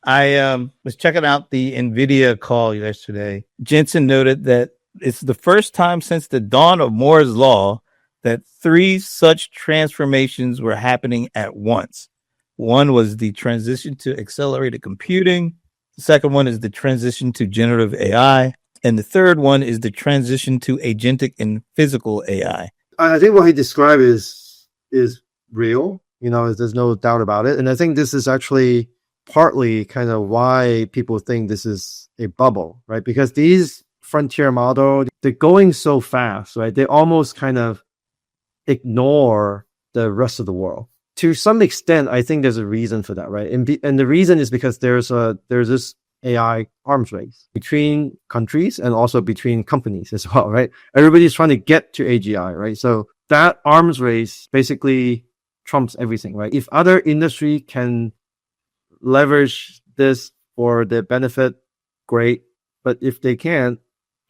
I was checking out the Nvidia call yesterday. Jensen noted that it's the first time since the dawn of Moore's law that three such transformations were happening at once. One was the transition to accelerated computing. The second one is the transition to generative AI. And the third one is the transition to agentic and physical AI. I think what he described is real. There's no doubt about it. And I think this is actually partly kind of why people think this is a bubble, right? Because these frontier models, they're going so fast, right? They almost kind of ignore the rest of the world. To some extent, I think there's a reason for that, right? And the reason is because there's this AI arms race between countries and also between companies as well, right? Everybody's trying to get to AGI, right? So that arms race basically trumps everything, right? If other industry can leverage this for their benefit, great. But if they can't,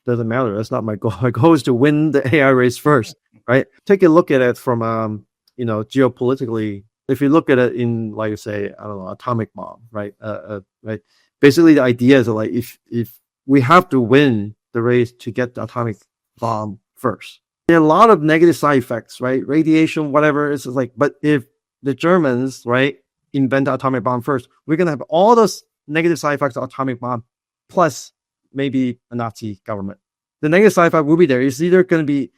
doesn't matter. That's not my goal. My goal is to win the AI race first, right? Take a look at it from, geopolitically. If you look at it in, like, say, I don't know, atomic bomb, right? Right. Basically, the idea is like if we have to win the race to get the atomic bomb first, there are a lot of negative side effects, right? Radiation, whatever. It's like, but if the Germans, right, invent the atomic bomb first, we're gonna have all those negative side effects of atomic bomb, plus maybe a Nazi government. The negative side effect will be there. It's either going to be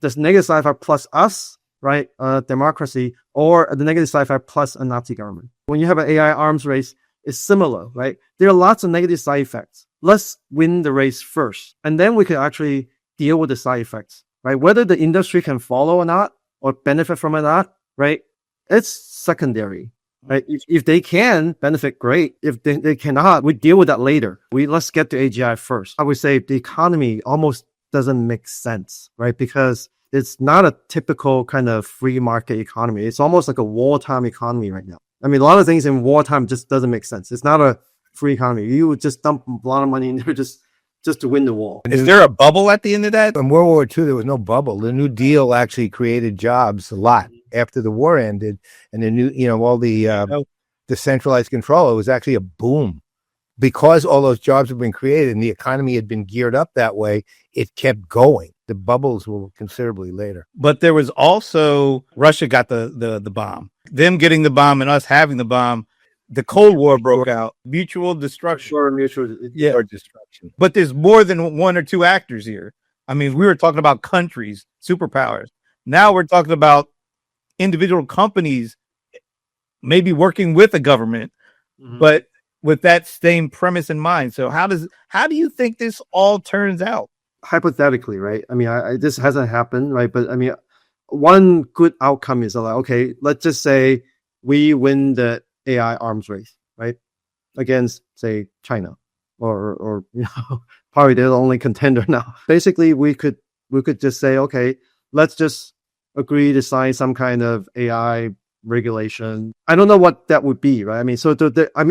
this negative side effect plus us, right, democracy, or the negative side effect plus a Nazi government. When you have an AI arms race, it's similar, right? There are lots of negative side effects. Let's win the race first, and then we can actually deal with the side effects, right? Whether the industry can follow or not, or benefit from it or not, right? It's secondary. Right? If they can benefit, great. If they cannot, we deal with that later. Let's get to AGI first. I would say the economy almost doesn't make sense, right? Because it's not a typical kind of free market economy. It's almost like a wartime economy right now. I mean, a lot of things in wartime just doesn't make sense. It's not a free economy. You would just dump a lot of money in there just to win the war. Is there a bubble at the end of that? In World War II, there was no bubble. The New Deal actually created jobs a lot after the war ended, and the new, all the centralized control. It was actually a boom because all those jobs have been created and the economy had been geared up that way. It kept going. The bubbles were considerably later. But there was also Russia got the bomb. Them getting the bomb and us having the bomb. The Cold War broke out. Mutual destruction. Sure, mutual destruction. But there's more than one or two actors here. I mean, we were talking about countries, superpowers. Now we're talking about individual companies maybe working with a government, but with that same premise in mind. So how do you think this all turns out? Hypothetically, right? I mean, this hasn't happened, right? But I mean, one good outcome is like, okay, let's just say we win the AI arms race, right? Against, say, China or probably they're the only contender now. Basically, we could just say, okay, let's just agree to sign some kind of AI regulation. I don't know what that would be, right? I mean, so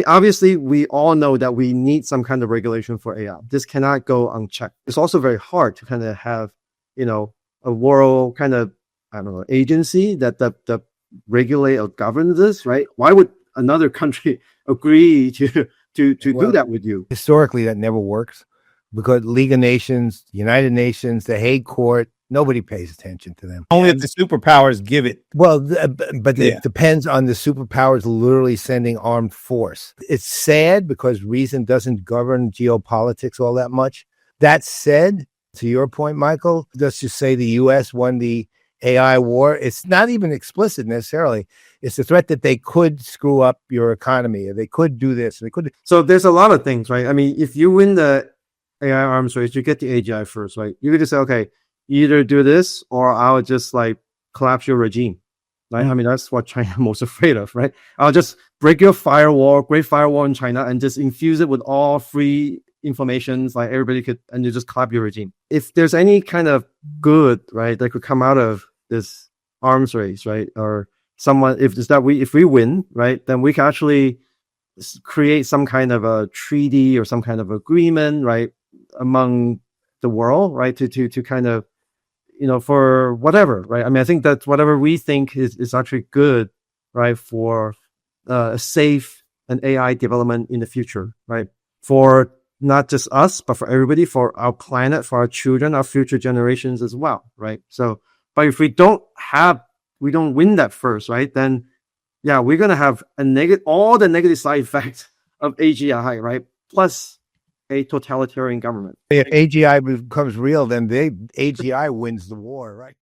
obviously we all know that we need some kind of regulation for AI. This cannot go unchecked. It's also very hard to kind of have, a world kind of, I don't know, agency that regulate or govern this, right? Why would another country agree to do that with you? Historically, that never works because League of Nations, United Nations, the Hague Court, nobody pays attention to them. Only if the superpowers give it. Well, but it depends on the superpowers literally sending armed force. It's sad because reason doesn't govern geopolitics all that much. That said, to your point, Michael, let's just say the U.S. won the AI war. It's not even explicit necessarily. It's the threat that they could screw up your economy, or they could do this. They could. So there's a lot of things, right? I mean, if you win the AI arms race, you get the AGI first, right? You could just say, okay, either do this or I'll just like collapse your regime, right? I mean, that's what China most afraid of, right? I'll just break your great firewall in China and just infuse it with all free information, like everybody could, and you just collapse your regime. If there's any kind of good, right, that could come out of this arms race, right? Or someone, if we win, right, then we can actually create some kind of a treaty or some kind of agreement, right, among the world, right, to kind of, for whatever, right? I mean, I think that whatever we think is actually good, right, for a safe and AI development in the future, right? For not just us, but for everybody, for our planet, for our children, our future generations as well, right? So, but if we don't win that first, right? Then, yeah, we're going to have all the negative side effects of AGI, right? Plus a totalitarian government. If AGI becomes real, then AGI wins the war, right?